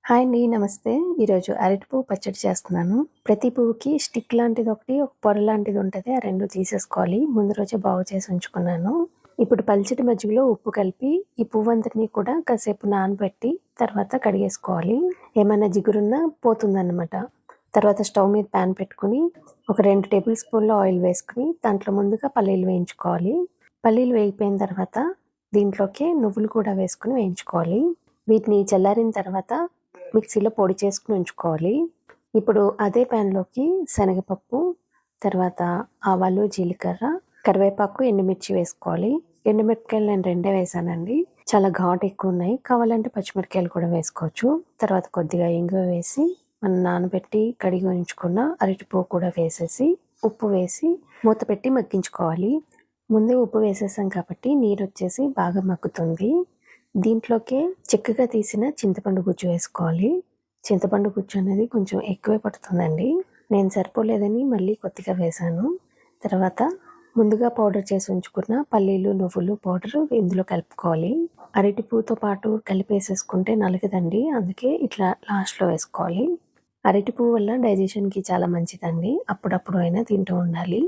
Hi అండి. నమస్తే. ఈరోజు అరటి పువ్వు పచ్చడి చేస్తున్నాను. ప్రతి పువ్వుకి స్టిక్ లాంటిదొకటి, ఒక పొర లాంటిదుంటది. ఆ 2 తీసేసుకోవాలి. ముందు రోజే బాగు చేసి ఉంచుకున్నాను. ఇప్పుడు పల్చటి మజ్జిగలో ఉప్పు కలిపి, ఈ పువ్వంతటిని కూడా కాసేపు నానబెట్టి, తర్వాత కడిగేసుకోవాలి. ఏమైనా జిగురున్నా పోతుందన్నమాట. తర్వాత స్టవ్ మీద ప్యాన్ పెట్టుకొని, ఒక 2 టేబుల్ స్పూన్ల ఆయిల్ వేసుకొని, దాంట్లో ముందుగా పల్లీలు వేయించుకోవాలి. పల్లీలు వేగిపోయిన తర్వాత, దీంట్లోకి నువ్వులు కూడా వేసుకొని వేయించుకోవాలి. వీటిని చల్లారిన తర్వాత మిక్సీలో పొడి చేసుకొని ఉంచుకోవాలి. ఇప్పుడు అదే ప్యాన్‌లోకి శనగపప్పు, తర్వాత ఆవాలు, జీలకర్ర, కరివేపాకు, ఎండుమిర్చి వేసుకోవాలి. ఎండుమిరపకాయలు నేను 2 వేశానండి. చాలా ఘాటు ఎక్కువున్నాయి. కావాలంటే పచ్చిమిరపకాయలు కూడా వేసుకోవచ్చు. తర్వాత కొద్దిగా ఇంగువ వేసి, మనం నానబెట్టి కడిగి ఉంచుకున్న అరటిపువ్వు కూడా వేసేసి, ఉప్పు వేసి మూత పెట్టి మగ్గించుకోవాలి. ముందే ఉప్పు వేసేసాం కాబట్టి నీరొచ్చేసి బాగా మగ్గుతుంది. దీంట్లోకే చిక్కగా తీసిన చింతపండు గుజ్జు వేసుకోవాలి. చింతపండు గుజ్జు అనేది కొంచెం ఎక్కువే పడుతుందండి. నేను సరిపోలేదని మళ్ళీ కొద్దిగా వేశాను. తర్వాత ముందుగా పౌడర్ చేసి ఉంచుకున్న పల్లీలు, నువ్వులు పౌడరు ఇందులో కలుపుకోవాలి. అరటి పువ్వుతో పాటు కలిపేసేసుకుంటే నలగదండి. అందుకే ఇట్లా లాస్ట్‌లో వేసుకోవాలి. అరటి పువ్వు వల్ల డైజెషన్‌కి చాలా మంచిదండి. అప్పుడప్పుడు అయినా తింటూ ఉండాలి.